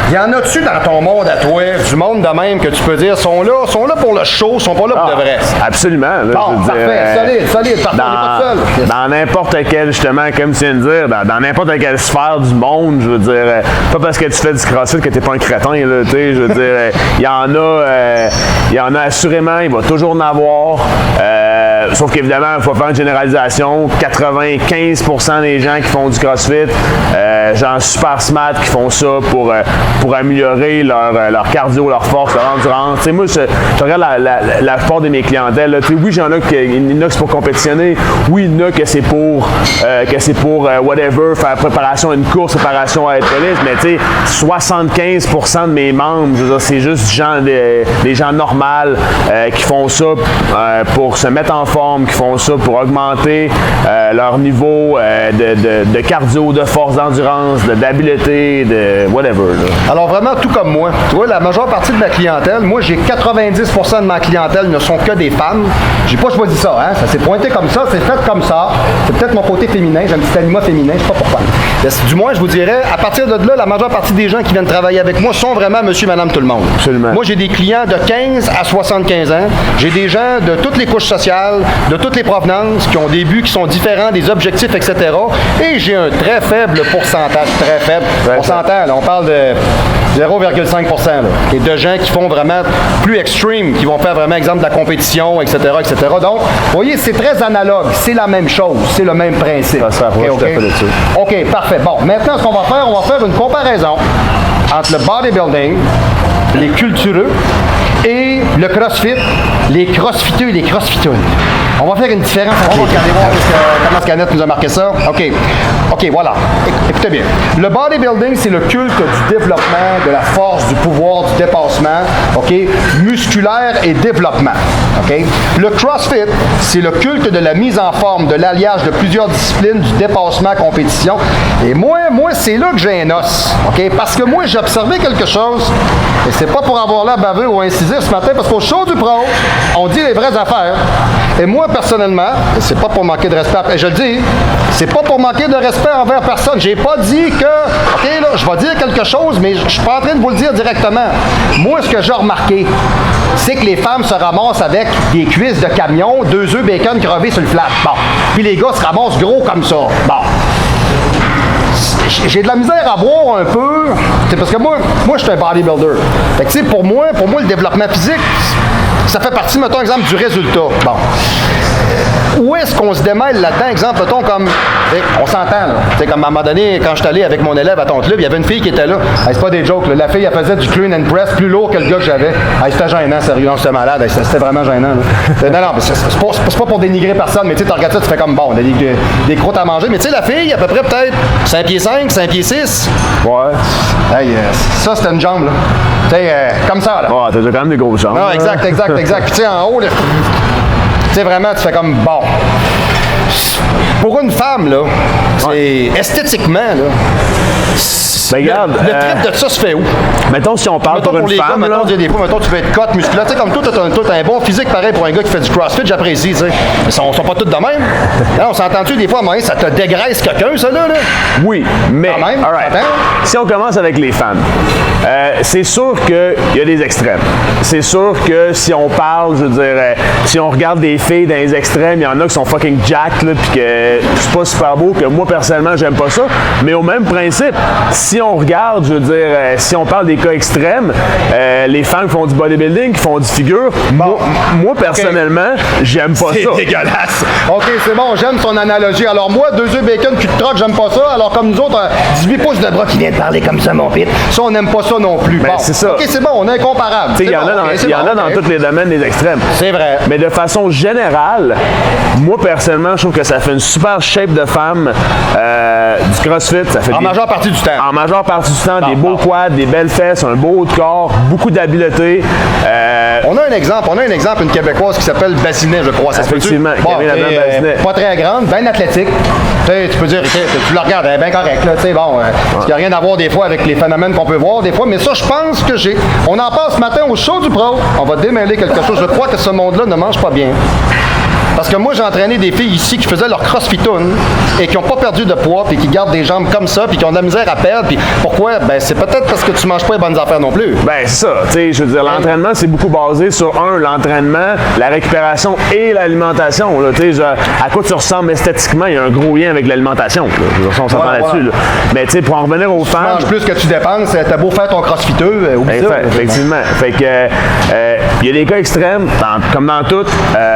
Il y en a-tu dans ton monde à toi, du monde de même que tu peux dire, sont là pour le show, sont pas là pour de vrai? Absolument. Là, bon, parfait, solide, parfait, on n'est pas seul. Dans n'importe quel, justement, comme tu viens de dire, dans n'importe quelle sphère du monde, je veux dire, pas parce que tu fais du crossfit que t'es pas un crétin, là, tu sais, je veux dire, il y en a assurément, il va toujours en avoir. Sauf qu'évidemment, il faut faire une généralisation. 95% des gens qui font du CrossFit, genre super smart, qui font ça pour améliorer leur cardio, leur force, leur endurance. Tu sais, moi, je regarde la plupart de mes clientèles. Tu sais, oui, j'en ai il y en a que c'est pour compétitionner. Oui, il y en a que c'est pour whatever, faire préparation à une course, préparation à être police. Mais tu sais, 75% de mes membres, je veux dire, c'est juste des gens normaux qui font ça pour se mettre en forme, qui font ça pour augmenter leur niveau de cardio, de force, d'endurance, d'habileté, de whatever. Là. Alors vraiment, tout comme moi. Tu vois, la majeure partie de ma clientèle, moi j'ai 90% de ma clientèle ne sont que des femmes. J'ai pas choisi ça, hein. Ça s'est pointé comme ça, c'est fait comme ça. C'est peut-être mon côté féminin, j'ai un petit anima féminin, je sais pas pourquoi. Du moins, je vous dirais, à partir de là, la majeure partie des gens qui viennent travailler avec moi sont vraiment monsieur, madame, tout le monde. Absolument. Moi, j'ai des clients de 15 à 75 ans. J'ai des gens de toutes les couches sociales, de toutes les provenances, qui ont des buts qui sont différents, des objectifs, etc. Et j'ai un très faible pourcentage, très faible. On s'entend, là, on parle de 0,5% et de gens qui font vraiment plus extreme, qui vont faire vraiment exemple de la compétition, etc., etc. Donc, vous voyez, c'est très analogue. C'est la même chose. C'est le même principe. Ça s'approche tout à fait là-dessus. OK, parfait. Bon, maintenant, ce qu'on va faire une comparaison entre le bodybuilding, les cultureux, et le CrossFit, les crossfiteux et les crossfiteuses. On va faire une différence. On va regarder voir comment Scanette nous a marqué ça. OK, voilà. Écoutez bien. Le bodybuilding, c'est le culte du développement, de la force, du pouvoir, du dépassement, OK, musculaire et développement. OK? Le CrossFit, c'est le culte de la mise en forme, de l'alliage de plusieurs disciplines, du dépassement, compétition. Et moi, c'est là que j'ai un os. OK? Parce que moi, j'ai observé quelque chose, et c'est pas pour avoir l'air baveux ou incisif ce matin, parce qu'au show du pro, on dit les vraies affaires. Et moi, personnellement, c'est pas pour manquer de respect, et je le dis, c'est pas pour manquer de respect envers personne. J'ai pas dit que, OK, là, je vais dire quelque chose, mais je suis pas en train de vous le dire directement. Moi, ce que j'ai remarqué, c'est que les femmes se ramassent avec des cuisses de camion, 2 œufs bacon crevés sur le flat. Bon. Puis les gars se ramassent gros comme ça. Bon. J'ai de la misère à voir un peu, parce que moi je suis un bodybuilder. Fait que tu sais, pour moi, le développement physique, ça fait partie, mettons, exemple, du résultat. Bon. Où est-ce qu'on se démêle là-dedans? Exemple, mettons, comme, on s'entend, là. Tu sais, comme à un moment donné, quand je suis allé avec mon élève à ton club, il y avait une fille qui était là. Hey, c'est pas des jokes, là. La fille, elle faisait du clean and press plus lourd que le gars que j'avais. Hey, c'était gênant, sérieux, c'était malade. Hey, c'était vraiment gênant, là. Non, c'est pas pour dénigrer personne, mais tu sais, tu regardes ça, tu fais comme, bon, on a des croûtes à manger. Mais tu sais, la fille, à peu près peut-être 5 pieds 5, 5 pieds 6. Ouais. Hey, ça, c'était une jambe, là. Tu sais, comme ça, là. Ouais, t'as quand même des grosses jambes. Non, exact. Puis tu sais, en haut, là, tu sais, vraiment, tu fais comme, bon. pour une femme, là, c'est esthétiquement, là. Ben, regarde, le trip de ça se fait où? Mettons, si on parle pour une femme, gars, là... mettons, tu veux être cote musculaire. Tu sais, comme toi, t'as un bon physique pareil pour un gars qui fait du CrossFit, j'apprécie, tu sais. Mais ils sont pas tous de même. Là, on s'entend-tu des fois, à un moment donné, ça te dégraisse quelqu'un, ça, là? Oui, mais... Quand même, all right. Si on commence avec les femmes, c'est sûr qu'il y a des extrêmes. C'est sûr que si on parle, je veux dire, si on regarde des filles dans les extrêmes, il y en a qui sont fucking jacked, là, puis que c'est pas super beau, que moi, personnellement, j'aime pas ça. Mais au même principe, si on regarde, je veux dire, si on parle des cas extrêmes, les femmes qui font du bodybuilding, qui font du figure, moi personnellement, j'aime pas ça. C'est dégueulasse. OK, c'est bon, j'aime ton analogie. Alors moi, 2 œufs bacon, cul de trotte, j'aime pas ça. Alors comme nous autres, 18 pouces de bras qui vient de parler comme ça, mon pit. Ça, on n'aime pas ça non plus. Ben, bon. c'est ça. OK, c'est bon, on est incomparable. Il y en a dans tous les domaines des extrêmes. C'est vrai. Mais de façon générale, moi personnellement, je trouve que ça fait une super shape de femme du CrossFit. Ça fait majeure partie du temps. En majeure partie du temps, des beaux quads, des belles fesses, un beau haut de corps, beaucoup d'habileté. On a un exemple, une Québécoise qui s'appelle Bassinet, je crois. Ça effectivement, Bassinet. Pas très grande, bien athlétique. Tu peux dire, tu la regardes, elle est bien correcte. Là, bon, il n'y a rien à voir des fois avec les phénomènes qu'on peut voir des fois, mais ça, je pense que j'ai. On en parle ce matin au show du pro. On va démêler quelque chose. Je crois que ce monde-là ne mange pas bien. Parce que moi, j'ai entraîné des filles ici qui faisaient leur crossfitoune et qui n'ont pas perdu de poids, puis qui gardent des jambes comme ça, puis qui ont de la misère à perdre. Puis pourquoi? Ben, c'est peut-être parce que tu manges pas les bonnes affaires non plus. Ben, c'est ça. Tu sais, je veux dire, l'entraînement, c'est beaucoup basé sur, l'entraînement, la récupération et l'alimentation. Tu sais, à quoi tu ressembles esthétiquement, il y a un gros lien avec l'alimentation. On s'entend là-dessus. Là. Mais tu sais, pour en revenir aux femmes... Tu manges plus que tu dépenses, t'as beau faire ton crossfiteux, oublie ça. Effectivement. Fait que, il y a des cas extrêmes, comme dans tout,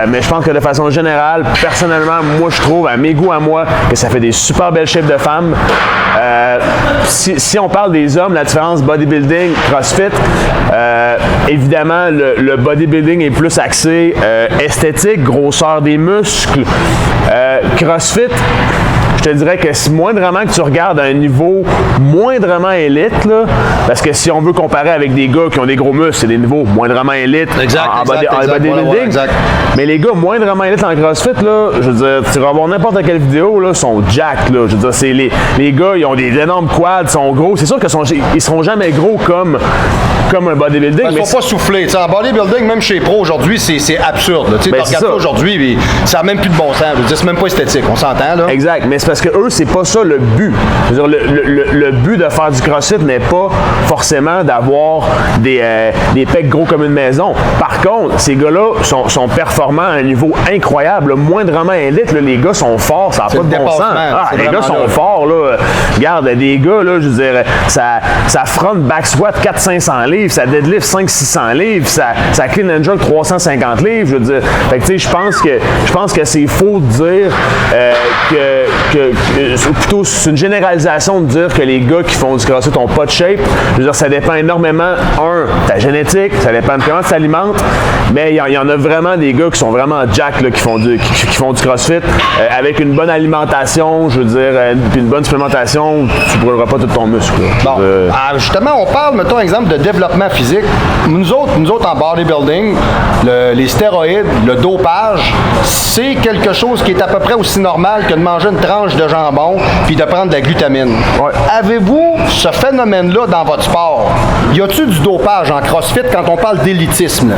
mais je pense que de façon générale, personnellement, moi je trouve, à mes goûts à moi, que ça fait des super belles shapes de femmes. Si on parle des hommes, la différence bodybuilding, CrossFit, évidemment, le bodybuilding est plus axé esthétique, grosseur des muscles. CrossFit, je te dirais que si moindrement que tu regardes à un niveau moindrement élite, là, parce que si on veut comparer avec des gars qui ont des gros muscles, c'est des niveaux moindrement élite en bodybuilding. Mais les gars moindrement élite en CrossFit, là, je veux dire, tu vas voir n'importe quelle vidéo, là, sont jacked, là. Je veux dire, c'est les gars, ils ont des énormes quads, sont gros. C'est sûr qu'ils seront jamais gros comme un bodybuilding. Ils sont pas soufflés. T'sais, en bodybuilding, même chez pro aujourd'hui, c'est absurde. Tu regardes ça aujourd'hui, ça n'a même plus de bon sens. Je veux dire, c'est même pas esthétique. On s'entend, là. Exact. Mais c'est parce que eux, c'est pas ça le but. Je veux dire, le but de faire du CrossFit n'est pas forcément d'avoir des pecs gros comme une maison. Par contre, ces gars-là sont performants à un niveau incroyable. Moindrement élite, là, les gars sont forts, ça n'a pas de bon sens. Les gars sont forts. Là. Regarde, des gars, là, je veux dire, ça front back squat 400-500 livres, ça deadlift 500-600 livres, ça clean and jerk 350 livres. Je veux dire, fait que, tu sais, je pense que c'est faux de dire plutôt c'est une généralisation de dire que les gars qui font du CrossFit n'ont pas de shape. Je veux dire, ça dépend énormément, de ta génétique, ça dépend de comment tu t'alimentes, mais il y en a vraiment des gars qui sont vraiment jack là, qui font du CrossFit avec une bonne alimentation, je veux dire, puis une bonne supplémentation, tu ne brûleras pas tout ton muscle. Bon. Justement, on parle, mettons, exemple de développement physique. Nous autres en bodybuilding, les stéroïdes, le dopage, c'est quelque chose qui est à peu près aussi normal que de manger une tranche de jambon puis de prendre de la glutamine. Ouais. Avez-vous ce phénomène-là dans votre sport? Y a-t-il du dopage en CrossFit quand on parle d'élitisme?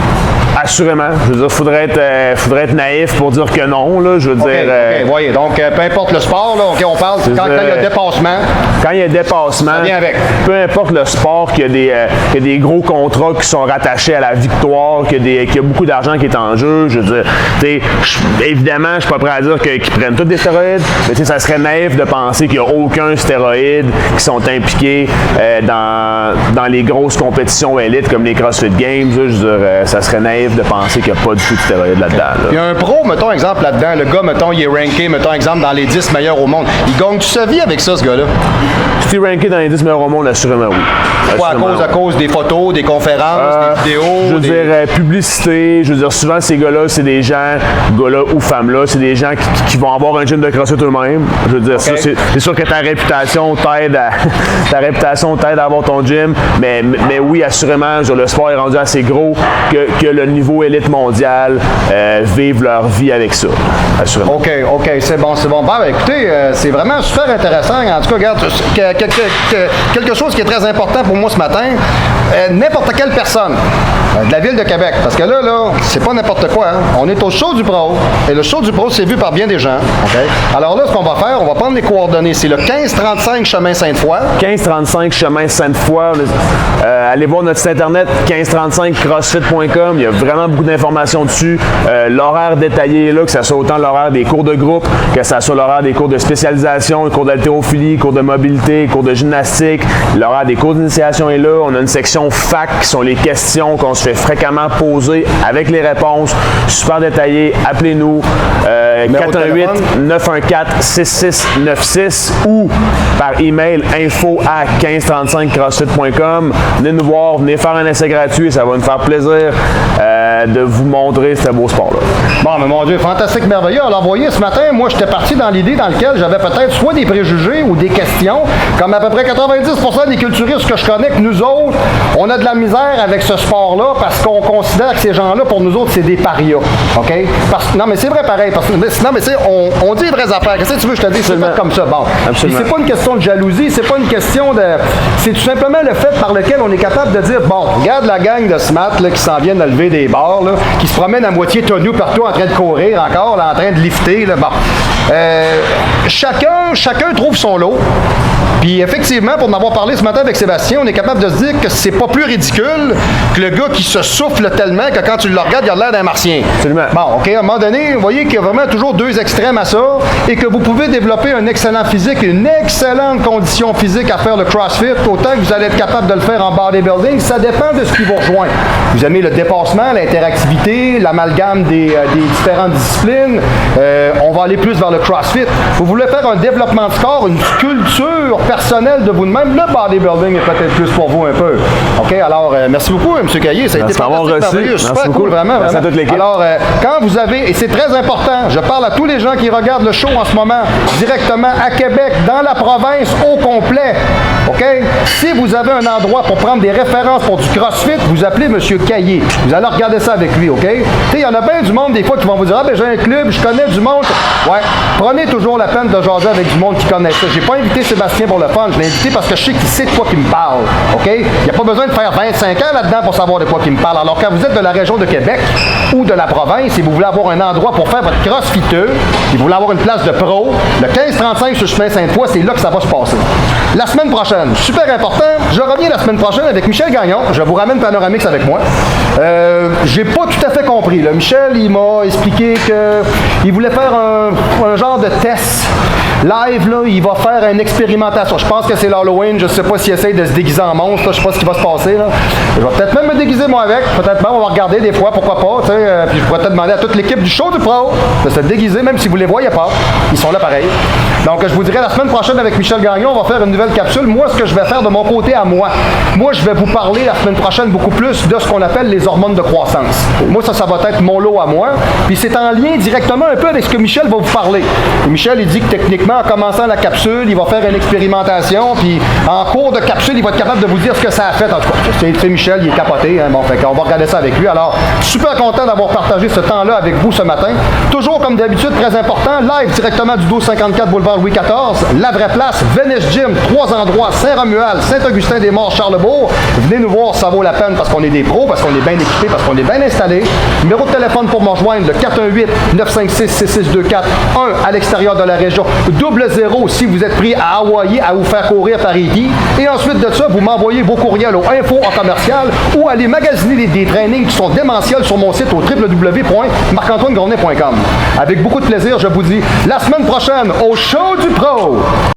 Assurément. Je veux dire, faudrait être naïf pour dire que non. Là, je veux dire. Voyez, donc peu importe le sport, là, on parle quand il y a dépassement. Quand il y a dépassement, ça vient avec. Peu importe le sport, qu'il y a des gros contrats qui sont rattachés à la victoire, qu'il y a beaucoup d'argent qui est en jeu. Je veux dire, évidemment, je suis pas prêt à dire qu'ils prennent tous des stéroïdes, mais ça serait naïf de penser qu'il n'y a aucun stéroïde qui sont impliqués dans les grosses compétitions élites comme les CrossFit Games. Là, je veux dire, ça serait naïf de penser qu'il n'y a pas du tout de stéroïdes là-dedans. Là. Il y a un pro, mettons exemple là-dedans, le gars, mettons, il est ranké, mettons exemple, dans les 10 meilleurs au monde. Il gagne-tu sa vie avec ça, ce gars-là? Si tu es ranké dans les 10 meilleurs au monde, assurément oui. Quoi, à cause des photos, des conférences, des vidéos? Je veux dire, publicité, je veux dire, souvent ces gars-là, c'est des gens, gars-là ou femmes-là, c'est des gens qui vont avoir un gym de CrossFit eux-mêmes. Je veux dire, ça, c'est sûr que ta réputation t'aide à avoir ton gym, mais oui, assurément, le sport est rendu assez gros que le niveau élite mondial vive leur vie avec ça, assurément. OK, c'est bon. Ben, écoutez, c'est vraiment super intéressant. En tout cas, regarde, quelque chose qui est très important pour moi ce matin, n'importe quelle personne de la ville de Québec, parce que là, c'est pas n'importe quoi. Hein? On est au Show du Pro, et le Show du Pro, c'est vu par bien des gens. Okay? Alors là, ce qu'on va faire, on va prendre les coordonnées. C'est le 1535 chemin Sainte-Foy. 1535 chemin Sainte-Foy. Allez voir notre site internet 1535crossfit.com. Il y a vraiment beaucoup d'informations dessus. L'horaire détaillé est là, que ce soit autant l'horaire des cours de groupe, que ce soit l'horaire des cours de spécialisation, cours d'haltérophilie, cours de mobilité, cours de gymnastique. L'horaire des cours d'initiation est là. On a une section fac qui sont les questions qu'on se fait fréquemment poser avec les réponses. Super détaillé. Appelez-nous 418-914-6696 ou par email info@1535crossfit.com. Venez nous voir, venez faire un essai gratuit. Ça va nous faire plaisir de vous montrer ce beau sport-là. Bon, mais mon Dieu, fantastique, merveilleux. Alors, vous voyez, ce matin, moi, j'étais parti dans l'idée dans laquelle j'avais peut-être soit des préjugés ou des questions, comme à peu près 90% des culturistes que je connais, que nous autres, on a de la misère avec ce sport-là parce qu'on considère que ces gens-là, pour nous autres, c'est des parias. OK? Non, mais c'est vrai pareil. Non, mais on dit les vraies affaires. Qu'est-ce que tu veux que je te dise? C'est pas comme ça. Bon. C'est pas une question de jalousie, c'est pas une question de... C'est tout simplement le fait par lequel on est capable de dire, bon, regarde la gang de SMAT là, qui s'en viennent de lever des barres, là, qui se promènent à moitié tonneau partout en train de courir encore, là, en train de lifter. Là, bon. Chacun trouve son lot. Puis effectivement, pour en avoir parlé ce matin avec Sébastien, on est capable de se dire que c'est pas plus ridicule que le gars qui se souffle tellement que quand tu le regardes, il a l'air d'un martien. Absolument. Bon, OK, à un moment donné, vous voyez qu'il y a vraiment toujours deux extrêmes à ça et que vous pouvez développer un excellent physique, une excellente condition physique à faire le CrossFit, autant que vous allez être capable de le faire en bodybuilding. Ça dépend de ce qui vous rejoint. Vous aimez le dépassement, l'interactivité, l'amalgame des différentes disciplines. On va aller plus vers le CrossFit. Vous voulez faire un développement de corps, une culture personnelle de vous-même, le bodybuilding est peut-être plus pour vous un peu. OK, alors, merci beaucoup, M. Caillé. Ça a été fantastique, super cool, vraiment. Merci à toute l'équipe. Alors, quand vous avez, et c'est très important, je parle à tous les gens qui regardent le show en ce moment, directement à Québec, dans la province, au complet. OK? Si vous avez un endroit pour prendre des références pour du CrossFit, vous appelez M. Caillé. Vous allez regarder ça avec lui, OK? Tu sais, il y en a bien du monde, des fois, qui vont vous dire, ah, ben j'ai un club, je connais du monde. Ouais, prenez toujours la peine de jaser avec du monde qui connaît ça. J'ai pas invité Sébastien pour le fun, je l'ai invité parce que je sais qu'il sait de quoi qu'il me parle, OK? Il n'y a pas besoin de faire 25 ans là-dedans pour savoir de quoi qu'il me parle. Alors, quand vous êtes de la région de Québec ou de la province et vous voulez avoir un endroit pour faire votre crossfiteux, et vous voulez avoir une place de pro, le 1535 sur chemin Sainte-Foy, c'est là que ça va se passer. La semaine prochaine, super important, je reviens la semaine prochaine avec Michel Gagnon. Je vous ramène Panoramix avec moi. J'ai pas tout à fait compris. Là. Michel, il m'a expliqué qu'il voulait faire un genre de test live. Là, il va faire une expérimentation. Je pense que c'est l'Halloween. Je sais pas s'il essaye de se déguiser en monstre. Là. Je sais pas ce qui va se passer. Là. Je vais peut-être même me déguiser moi avec. Peut-être même, on va regarder des fois, pourquoi pas. Puis je pourrais peut-être demander à toute l'équipe du show du Pro de se déguiser, même si vous les voyez pas. Ils sont là pareil. Donc, je vous dirai la semaine prochaine avec Michel Gagnon, on va faire une nouvelle capsule. Moi, ce que je vais faire de mon côté à moi, je vais vous parler la semaine prochaine beaucoup plus de ce qu'on appelle les hormones de croissance. Moi, ça va être mon lot à moi. Puis c'est en lien directement un peu avec ce que Michel va vous parler. Et Michel, il dit que techniquement, en commençant la capsule, il va faire une expérimentation. Puis en cours de capsule, il va être capable de vous dire ce que ça a fait. En tout cas, c'est Michel, il est capoté. Hein? Bon, fait qu'on va regarder ça avec lui. Alors, super content d'avoir partagé ce temps-là avec vous ce matin. Toujours comme d'habitude, très important, live directement du 1254 boulevard Louis XIV, la vraie place, Venice Gym, 3 endroits, Saint-Romuald, Saint-Augustin-des-Maures, Charlesbourg. Venez nous voir, ça vaut la peine parce qu'on est des pros, parce qu'on est bien équipés, parce qu'on est bien installés. Numéro de téléphone pour me rejoindre, le 418-956-6624, 1 à l'extérieur de la région, 00 si vous êtes pris à Hawaï à vous faire courir par Iggy. Et ensuite de ça, vous m'envoyez vos courriels au info en commercial ou allez magasiner des trainings qui sont démentiels sur mon site au www.marc-antoine-grondin.com. Avec beaucoup de plaisir, je vous dis la semaine prochaine au Show du Pro!